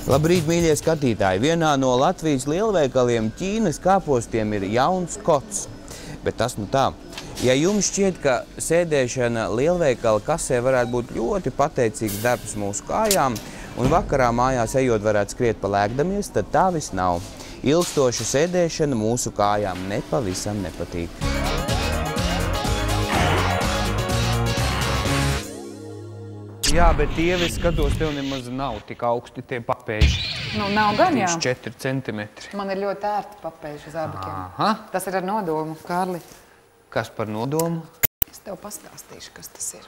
Labrīt, mīļie skatītāji! Vienā no Latvijas lielveikaliem Ķīnas kāpostiem ir jauns kots. Bet tas nu tā. Ja jums šķiet, ka sēdēšana lielveikala kasē varētu būt ļoti pateicīgs darbs mūsu kājām un vakarā mājās ejot varētu skriet pa lēkdamies, tad tā vis nav. Ilgstoša sēdēšana mūsu kājām nepavisam nepatīk. Jā, bet Ieva, es skatos, tev nemaz nav tik augsti tie papēži. Nu, nav gan, jā. 4 centimetri. Man ir ļoti ērti papēži zābakiem. Aha. Tas ir ar nodomu, Kārli. Kas par nodomu? Es tev pastāstīšu, kas tas ir.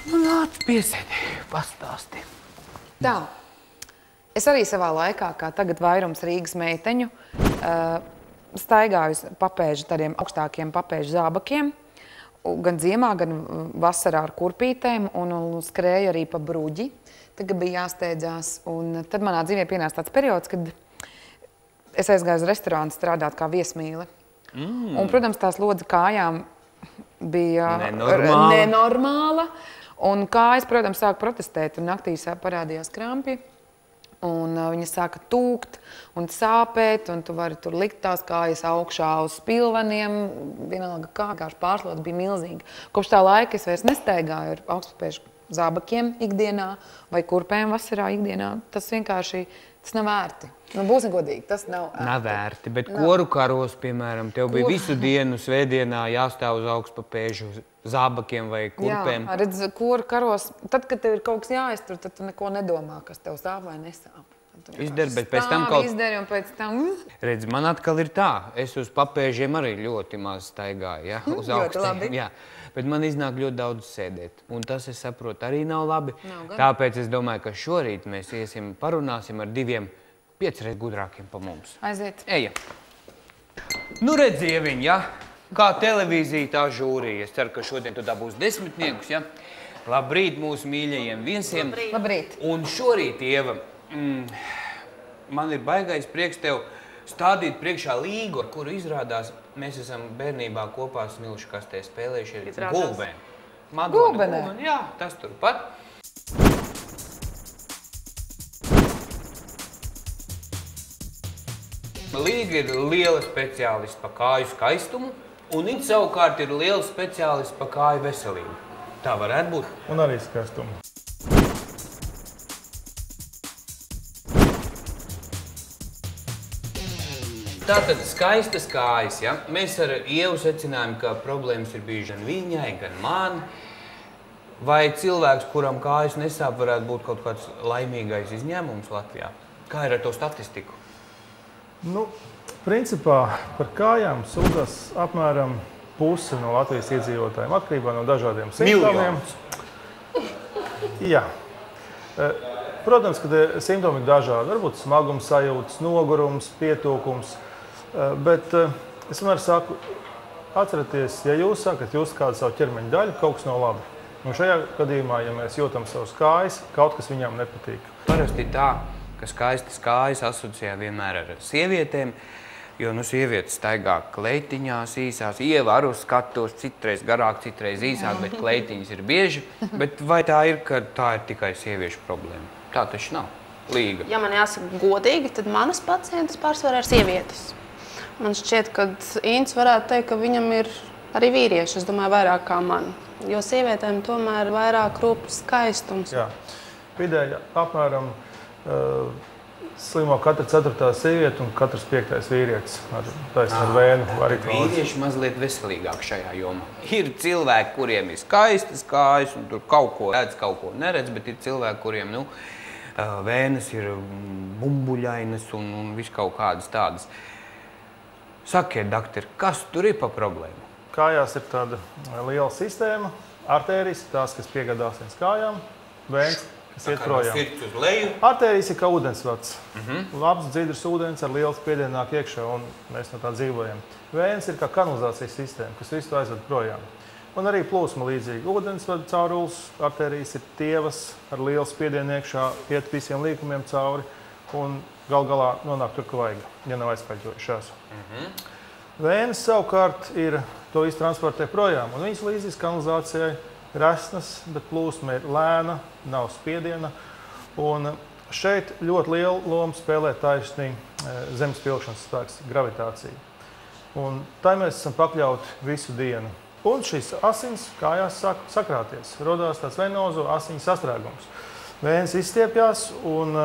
Nu, nāc piesēdi, pastāsti. Tā. Es arī savā laikā, kā tagad vairums Rīgas meiteņu, staigāju papēžu tādiem augstākiem papēžu zābakiem, gan ziemā, gan vasarā ar kurpītēm, un skrēju arī pa bruģi. Tagad bija jāsteidzās, un tad manā dzīvē pienāca tāds periods, kad es aizgāju uz restorānu strādāt kā viesmīle. Un, protams, tās lodze kājām bija nenormāla, un kājas, protams, sāka protestēt, un naktīs parādījās krampji. Un viņas sāka tūkt un sāpēt, un tu vari tur likt tās kājas augšā uz spilveniem. Vienalga kā, vienkārši pārslodze bija milzīga. Kopš tā laika es vairs nestaigāju ar augstpapēžu zābakiem ikdienā vai kurpēm vasarā ikdienā. Tas vienkārši, tas nav vērti. Nu, būsim godīgi, tas nav vērti. Nav vērti, bet koru karos, piemēram, tev bija visu dienu svētdienā jāstāv uz augstpapēžu zābakiem vai kurpēm. Jā, redz, koru karos, tad, kad tev ir kaut kas jāiztur, tad tu neko nedomā, kas tev sāp vai nesāp. Izdari, bet pēc tam kaut... Izdari un pēc tam... Redz, man atkal ir tā. Es uz papēžiem arī ļoti maz staigāju, ja? Uz augstiem. Jā. Bet man iznāk ļoti daudz sēdēt. Un tas, es saprotu, arī nav labi. Tāpēc es domāju, ka šorīt mēs parunāsim ar 2 5 reiz gudrākiem pa mums. Aiziet. Eja. Nu, redz, Ieviņ, ja? Kā televīzija, tā žūrija. Es ceru, ka šodien tu dabūs 10-niekus, ja? Labrīt mūsu mīļajiem viesiem. Labrīt. Un šorīt, Ieva, man ir baigais prieks tev stādīt priekšā līgu, ar kuru izrādās, mēs esam bērnībā kopā smilšu kastē spēlējuši ar gulbēm. Gulbenē? Jā, tas turpat. Līga ir liela speciālista pa kāju skaistumu, un viņš savukārt ir liela speciālista pa kāju veselību. Tā varētu būt. Un arī skaistumu. Tātad skaistas kājas, ja? Mēs ar Ievu secinājām, ka problēmas ir bijuši gan viņai, gan man. Vai cilvēks, kuram kājas nesāp, varētu būt kaut kāds laimīgais izņēmums Latvijā? Kā ir ar to statistiku? Nu, principā par kājām sūdzas apmēram pusi no Latvijas iedzīvotājiem, atkarībā no dažādiem simptomiem. Jā. Protams, ka simptomi ir dažādi. Varbūt smagums sajūtas, nogurums, pietūkums. Bet es vienmēr saku, atcerieties, ja jūs sakat, jūs kādu savu ķermeņa daļu, kaut kas nav labi. Un šajā gadījumā, ja mēs jūtam savus kājas, kaut kas viņām nepatīk. Parasti tā, ka skaistas kājas asociē vienmēr ar sievietēm, jo sievietes staigā kleitiņās īsās. Ieva arī skatos citreiz garāk, citreiz īsāk, bet kleitiņas ir bieži. Bet vai tā ir, ka tā ir tikai sieviešu problēma? Tā taču nav. Līga. Ja man jāsaka godīgi, tad manas pacientas pārsvarā ir sievietes. Man šķiet, ka Ints varētu teikt, ka viņam ir arī vīrieši, es domāju, vairāk kā man. Jo sievietēm tomēr vairāk rūp skaistums. Jā. Vidēji apmēram slimo katra 4. sieviete un katrs 5. vīrietis ar vēnu variklāzi. Vīrieši mazliet veselīgāk šajā jomā. Ir cilvēki, kuriem ir skaistas kājas un tur kaut ko redz, kaut ko neredz, bet ir cilvēki, kuriem vēnas ir bumbuļainas un viss kaut kādas tādas. Sakiet, doktori, kas tur ir pa problēmu? Kājās ir tāda liela sistēma, artērijas, tās, kas piegādās viens kājām, vēns, kas iet projām. Sirds uz leju. Artērijas ir kā ūdensvads. Labs, dzidrs ūdens ar lielu spiedienu nāk iekšā, un mēs no tā dzīvojam. Vēns ir kā kanalizācijas sistēma, kas visu aizved projām. Un arī plūsma līdzīgi. Ūdensvada caurules, artērijas ir tievas ar lielu spiedienu iekšā, iet visiem līkumiem cauri, un gal galā nonāk tur, ka vajag, ja nav aizkaļķojušās. Vēnes savukārt ir to visu transportē projām, un viņas līdzīs kanalizācijai resnas, bet plūsma ir lēna, nav spiediena. Un šeit ļoti lielu lomu spēlē taisnī zemes vilkšanas spēks, gravitācija. Un tai mēs esam pakļauti visu dienu. Un šīs asins kājās sāk sakrāties. Rodās tāds venozo asiņu sastrēgums. Vēns izstiepjās un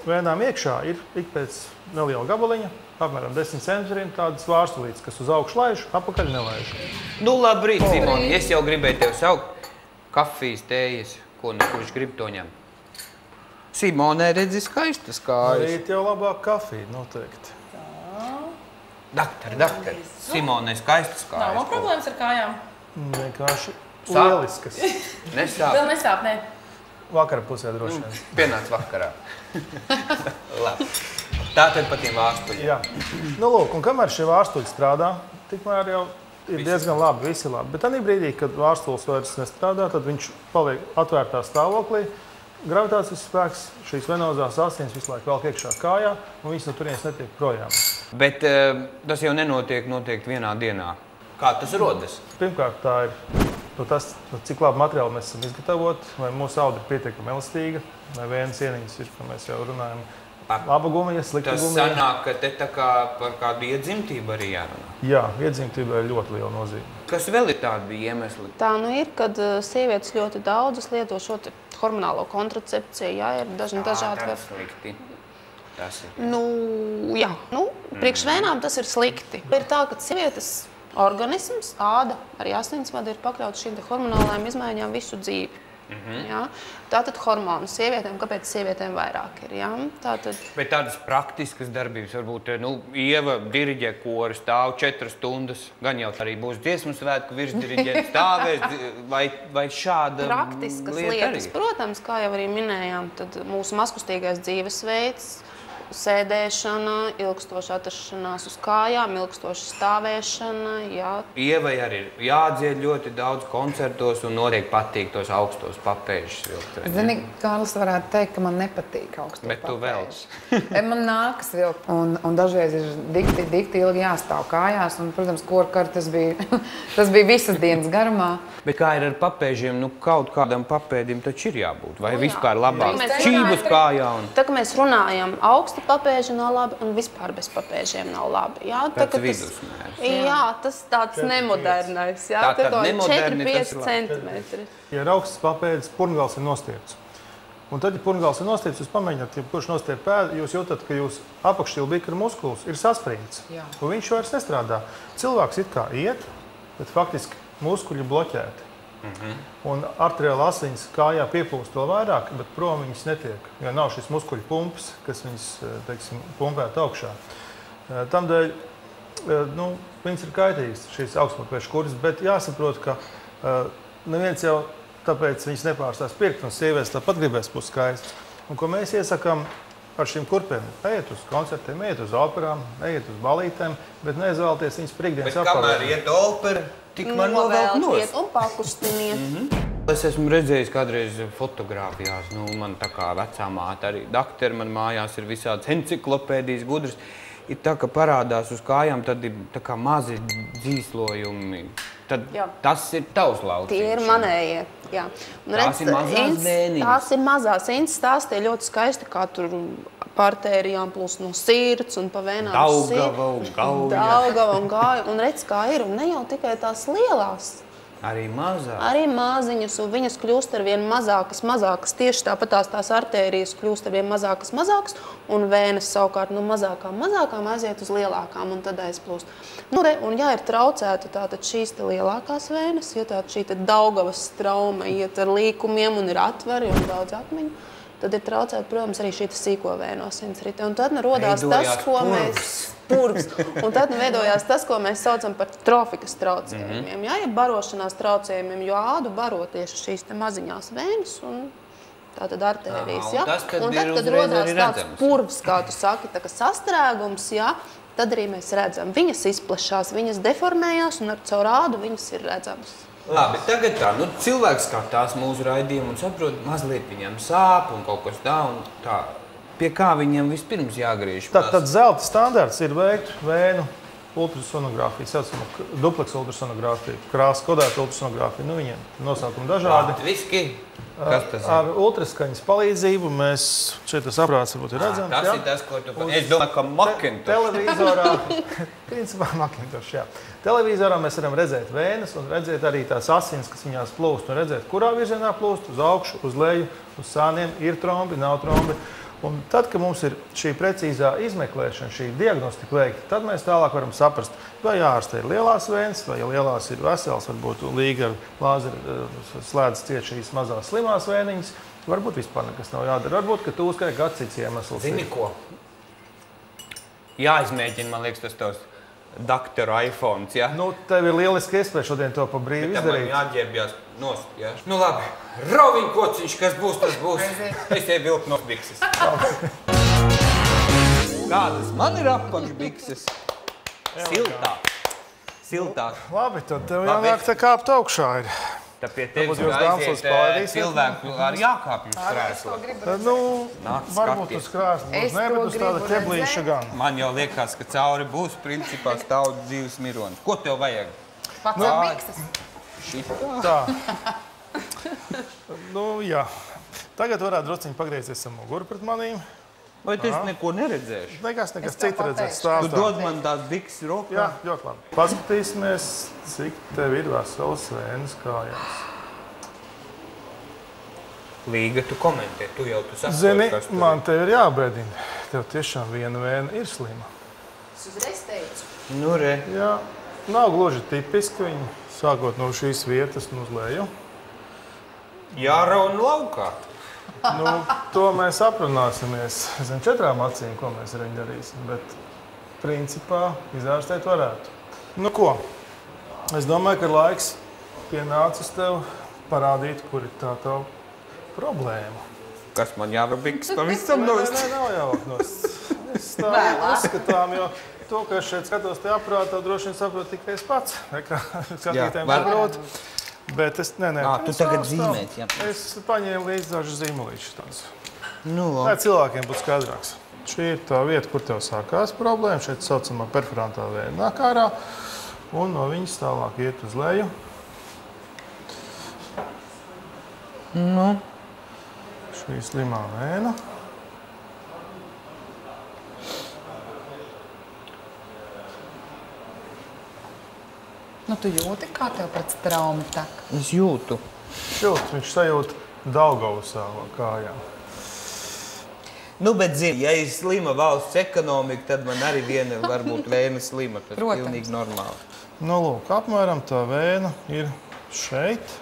vēnām iekšā ir ik pēc neliela gabaliņa, apmēram 10 centimetriem tādas vārstulītes, kas uz augšu laiž, apakaļ nelaiž. Nu, labrīt, Simoni. Es jau gribēju tevi saukt. Kafijas, tējas, ko kurš grib to ņemt. Simonē redzi skaistas kājas. Rīt jau labāk kafija, noteikti. Dakter, Simonē skaistas kājas. Nav problēmas ar kājām? Vienkārši lieliskas. Nesāp. Vēl nesāp, ne? Vakara pusē droši vien. Pienāc vakarā. Labi. Tātad par tiem vārstuļiem. Jā. Nu, lūk, un kamēr šie vārstuļi strādā, tikmēr jau ir diezgan labi, visi labi. Bet tādā brīdī, kad vārstulis vairs nestrādā, tad viņš paliek atvērtā stāvoklī. Gravitācijas spēks, šīs venozās asins visu laiku velk iekšā kājā, un viņas no turienes netiek projām. Bet tas jau nenotiek noteikti vienā dienā. Kā tas rodas? Pirmkārt, tā ir tas, cik labi materiāli mēs esam izgatavoti, vai mūsu auda ir pietiekami elastīga, vai vienas ieniņas ir, kā mēs jau runājam, laba gumija, slikta gumija. Tas sanāk, ka te tā kā par kādu iedzimtību arī jārunā. Jā, iedzimtība ir ļoti liela nozīme. Kas vēl ir tādi iemesli? Tā nu ir, kad sievietes ļoti daudzas lieto šo hormonālo kontracepciju, jā, ir dažādi. Tas slikti. Tas ir. Nu, jā, priekš vēnām tas ir slikti. Ir tā, ka sievietes organisms, āda, arī asinsvadi ir pakļauts šīm hormonālajām izmaiņām visu dzīvi. Ja? Tātad hormonu sievietēm, kāpēc sievietēm vairāk ir? Ja? Tātad... Bet tādas praktiskas darbības varbūt, Ieva diriģē koru, stāv 4 stundas, gan jau arī būs dziesmu svētku virsdiriģēt, stāvēs, vai šāda praktiskas lietas, arī? Protams, kā jau arī minējām, tad mūsu maskustīgais dzīvesveids, sēdēšana, ilgstoša atrašanās uz kājām, ilgstoša stāvēšana, jā. Ievai arī ir jādzied ļoti daudz koncertos un noteikti patīk tos augstos papēžus vilkt. Zini, Kārlis varētu teikt, ka man nepatīk augstos papēžus. Bet tu velc. Man nākas vilkt, un dažreiz ir dikti ilgi jāstāv kājās, un, protams, korkar tas bija visas dienas garumā. Bet kā ir ar papēžiem? Kaut kādam papēdim taču ir jābūt, vai vispār labāk čībus kājā? Tā, ka mēs runājam, augsti papēži nav labi un vispār bez papēžiem nav labi. Jā, tāds vidusmērs. Jā, tas tāds nemodernais. Jā, tā 4-5 centimetri. Ja ir augsts papēdis, purngals ir nostiepts. Un tad, ja purngals ir nostiepts, jūs pamēģināt, ja kurš nostiep pēdu, jūs jūtat, ka jūs apakšķilbīkra muskulis ir saspringts. Un viņš vairs nestrādā. Cilvēks it kā iet, bet faktiski muskuļi bloķēti. Un arteriāla asins kājā piepūst vēl vairāk, bet prom viņas netiek, jo nav šis muskuļu pumps, kas viņas, teiksim, pumpētu augšā. Tamdēļ, viņas ir kaitīgas, šīs augstpapēžu kuras, bet jāsaprot, ka neviens jau tāpēc viņas nepārstās pirkt, un sievietes tāpat gribēs būt skaistas. Un ko mēs iesakām ar šīm kurpēm? Ejiet uz koncertiem, ejiet uz operām, ejiet uz balītēm, bet neizvēlties viņas prikdienas apkārt. Bet kamēr iet opera, tikmēr novelk nos. Un pakustiniet. Es esmu redzējis kādreiz fotogrāfijās, man tā kā vecā māte arī dakteri, man mājās ir visādas enciklopēdijas gudras. Ir tā, ka parādās uz kājām, tad ir tā kā mazi dzīslojumi. Tad tas ir tavs lauciņš. Tie ir manējie, jā. Tās ir mazās vēniņas. Tās ir mazās. Ints stāstīja ļoti skaisti, kā tur partērijām plūst no sirds un pa vēnām Daugava un Gauja. Daugava un Gauja. Un redz, kā ir. Un ne jau tikai tās lielās. Arī mazās. Arī maziņas, un viņas kļūst ar vien mazākas. Tieši tāpat tās artērijas kļūst ar vien mazākas, un vēnes savukārt no mazākām aiziet uz lielākām, un tad aizplūst. Un ja ir traucēta tātad šīs te lielākās vēnes, ja tātad šī te Daugavas trauma iet ar līkumiem un ir atvari un daudz atmiņu, tad ir traucēta, protams, arī šī sīko vēnu asinsrite. Un tad rodās tas, ko mēs... Purvs. Un tad veidojās tas, ko mēs saucam par trofikas traucējumiem. Ja barošanās traucējumiem, jo ādu baro tieši šīs te maziņās vēnes un tātad artērijas. Un tad rodās tāds purvs, kā tu saki, tā kā sastrēgums, tad arī mēs redzam. Viņas izplešās, viņas deformējās un ar caur ādu viņas ir redzamas. Labi, tagad tā, cilvēks skatās mūsu raidījumu un saprot, mazliet viņam sāp un kaut kas tā. Pie kā viņiem vispirms jāgriež? Tad zelta standarts ir veikt vēnu ultrasonogrāfiju, saucamā dupleks ultrasonogrāfiju, krāsas kodēta ultrasonogrāfiju. Nu, viņiem nosaukumi dažādi. Latviski? Kas tas ir? Ar ultraskaņas palīdzību mēs, šeit tas aprāts varbūt ir redzams. Tas ir tas, ko tu... Es domāju, ka Macintosh. Televīzorā, principā Macintosh, jā. Televīzorā mēs varam redzēt vēnes un redzēt arī tās asins, kas viņās plūst. Un redzēt, kurā virzienā plūst, uz augšu, uz leju, uz sāniem, ir trombi, nav trombi. Un tad, kad mums ir šī precīzā izmeklēšana, šī diagnostika veikta, tad mēs tālāk varam saprast, vai ārstē ir lielās vēnes, vai ja lielās ir veselas, varbūt līga ar lāzeru slēdz ciet šīs mazās slimās vēniņas, varbūt vispār nekas nav jādara. Varbūt, ka tūskai kāds cits iemesls. Zini ko? Jāizmēģina, man liekas, tas tavs doktora iPhones, ja? Nu, tev ir lieliski iespēja šodien to pa brīvu izdarīt. Bet man jāģēbjās nost, ja? Nu labi, Roviņ kociņš, kas būs, tas būs. Es tev vilku nost bikses. Kādas man ir apakšbikses? Siltāk. Siltāk. Labi, tad tev jānāk tā kāpt augšā ir. Tā pie tevis aiziet cilvēku ar jākāpju uz krēslu. Nu, varbūt uz krēslu būs, ne, bet uz tāda ķeblīša gan. Man jau liekas, ka cauri būs principā stāv dzīves mironis. Ko tev vajag? Pats ar bikses. Šitā? Tā. Nu, jā. Tagad varētu drusciņi pagriezties ar muguru pret manīm. Vai tu neko neredzēšu? Nekas citu redzēs. Stāv Tu dod man tās bikses rokā? Jā, ļoti labi. Paskatīsimies, cik tev ir veselas vēnes kājās. Līga, tu komentē, tu saproti, Zini, kas tur ir. man tev ir jābēdina. Tev tiešām viena vēna ir slima. Es uzreiz teicu. Nu, re. Jā, nav gluži tipiski viņi, sākot no šīs vietas un uz leju. Jārauna laukā. Nu, to mēs aprunāsimies zem 4 acīm, ko mēs ar viņu darīsim, bet principā izārstēt varētu. Nu ko, es domāju, ka laiks pienācis tev parādīt, kur ir tā tava problēma. Kas man jāvar bikses pavisam nost? Nē, nav jāvāk nost. Es tā uzskatām, jo to, ka es šeit skatos te aprātā, droši vien saprot tikai es pats. Skatītēm saprot. Bet es, nē. Tu tagad zīmēt, jā. Es paņēmu līdzi dažu zīmolīšus tādus. Nu, Lai cilvēkiem būtu skaidrāks. Šī ir tā vieta, kur tev sākās problēma. Šeit saucamā perforantā vēna nāk ārā. Un no viņas tālāk iet uz leju. Nu. Šī slimā vēna. Nu, tu jūti, kā tev pēc traumi tak? Es jūtu. Šilts, viņš sajūt Daugavusā kājā. Nu, bet zini, ja ir slima valsts ekonomika, tad man arī viena varbūt vēna slima. Tas Protams. Pilnīgi normāli. Nu, lūk, apmēram tā vēna ir šeit.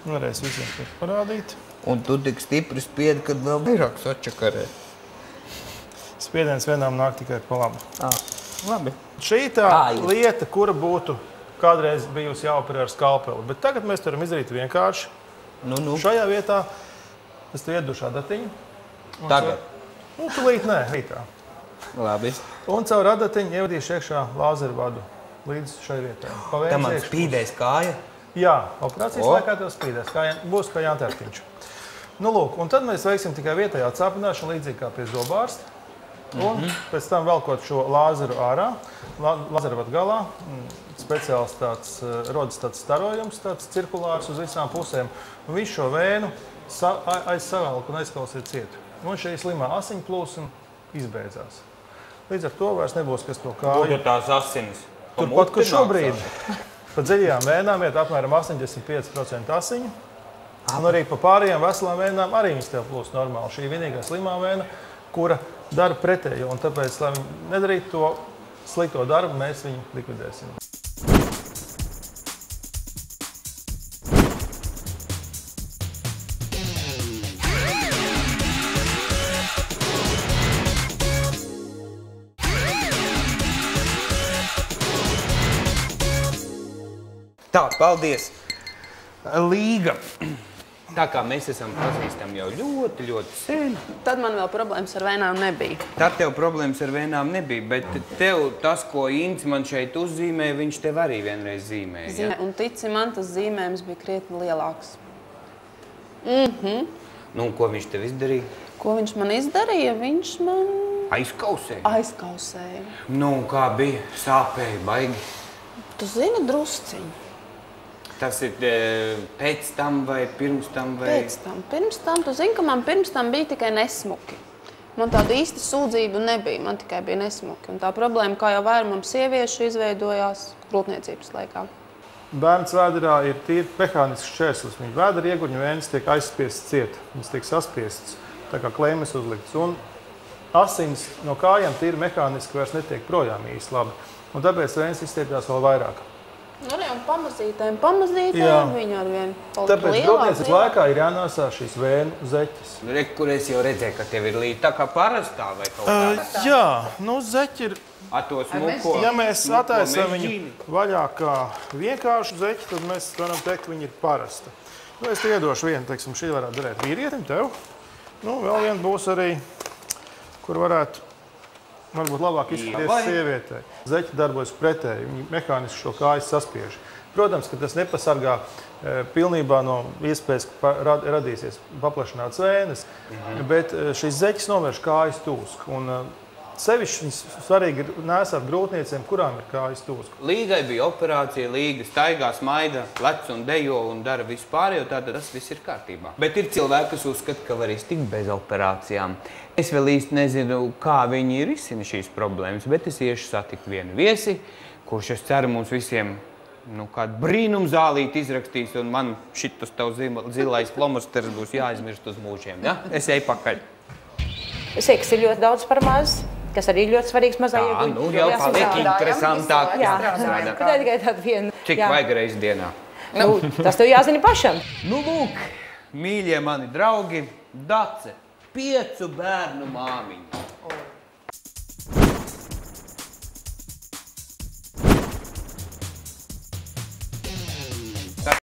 Varēs visiem to parādīt. Un tu tik stipri spiedi, kad vēl vairāk sačakarē. Spiediens vienām nāk tikai pa labi. Labi. Šī tā lieta, kura būtu kādreiz bijusi jāoperē ar skalpeli, bet tagad mēs to varam izdarīt vienkārši. Nu. Šajā vietā es te iedušu adatiņu. Tagad. Nu, tūlīt nē, rītā. Labi. Un caur adatiņu ievadīšu iekšā lāzeru vadu līdz šai vietai. Tā man spīdēs kāja? Jā, operācijas laikā tev spīdēs. Būs kā jāntērtiņš. Nu, lūk, un tad mēs veiksim tikai vietējā atsāpināšanu, līdzīgi kā pie zobārsta. Un pēc tam velkot šo lāzeru ārā, lāzeru vadu galā, speciāls rodas tāds starojums, tāds cirkulārs uz visām pusēm. Un visu šo vēnu aizsavelk un aizkalsiet cietu. Un šī slimā asiņu plūsma izbeidzās. Līdz ar to vairs nebūs kas to kāju. Tur tās asinis. Turpat, kur šobrīd pa dziļajām vēnām iet apmēram 85% asiņu. Un arī pa pārējām veselām vēnām arī viņas tev plūst normāli. Šī vienīgā slimā vēna, kura dara pretējo, un tāpēc, lai viņi nedarītu to slikto darbu, mēs viņu likvidēsim. Tā, paldies. Līga. Tā kā mēs esam pazīstami jau ļoti, ļoti sen. Tad man vēl problēmas ar vēnām nebija. Tad tev problēmas ar vēnām nebija, bet tev tas, ko Ints man šeit uzzīmēja, viņš tev arī vienreiz zīmēja. Ja? Un tici man, tas zīmējums bija krietni lielāks. Nu, un ko viņš tev izdarīja? Ko viņš man izdarīja? Viņš man Aizkausēja? Aizkausēja. Nu, kā bija? Sāpēja, baigi. Tu zini drusciņu. Tas ir pēc tam vai pirms tam? Vai... Pēc tam. Pirms tam, tu zini, ka man pirms tam bija tikai nesmuki. Man tāda īsta sūdzība nebija, man tikai bija nesmuki. Un tā problēma, kā jau vairumam sieviešu, izveidojās grūtniecības laikā. Bērns vēderā ir tīri mehānisks šķērslis. Viņa vēdera ieguņu vēnes tiek aizspiestas ciet. Viņas tiek saspiestas, tā kā kleimes uzliktas. Un asins no kājām tīri mehāniski vairs netiek projām īsti labi. Un tāpēc vēnes izstiepjās vēl vairāk. Arī un pamazītēm, viņa arvien palika tāpēc grūtniecības laikā ir jānāsā šīs vēnu zeķes. Kur es jau redzēju, ka tev ir līdz tā kā parastā vai kaut kā? Jā, nu zeķi ir... Ja mēs attaisam viņu vaļā kā vienkāršu zeķi, tad mēs varam teikt, ka viņi ir parasta. Nu, es te iedošu vienu, teiksim, šī varētu darēt vīrietim, tev. Nu, vēl viena būs arī, kur varētu varbūt labāk izskatīties sievietei. Zeķi darbojas pretēji, viņi mehāniski šo kājas saspiež. Protams, ka tas nepasargā pilnībā no iespējas, ka radīsies paplašināts vēnes, bet šīs zeķis novērš kājas tūsku. Un sevišķi svarīgi ir nēsāt grūtniecēm, kurām ir kājas tūsku. Līgai bija operācija, Līga staigā, smaida, lec un dejo un dara visu pārējo, tātad tas viss ir kārtībā. Bet ir cilvēki, kas uzskata, ka var iztikt bez operācijām. Es vēl īsti nezinu, kā viņi risina šīs problēmas, bet es iešu satikt vienu viesi, kurš, es ceru, mums visiem kādu brīnumu zālīti izrakstīs, un man šitas tev zilais flomasters būs jāizmirst uz mūžiem. Ja? Es eju pakaļ. Seks ir ļoti daudz par maz, kas arī ļoti svarīgs mazā ieguļ. Nu jau paliek interesantāk. Bet tā tikai tāda viena. Cik vajag reizi dienā? Tas tev jāzina pašam. Nu, lūk, mīļie mani draugi, Dace, 5 bērnu māmiņa.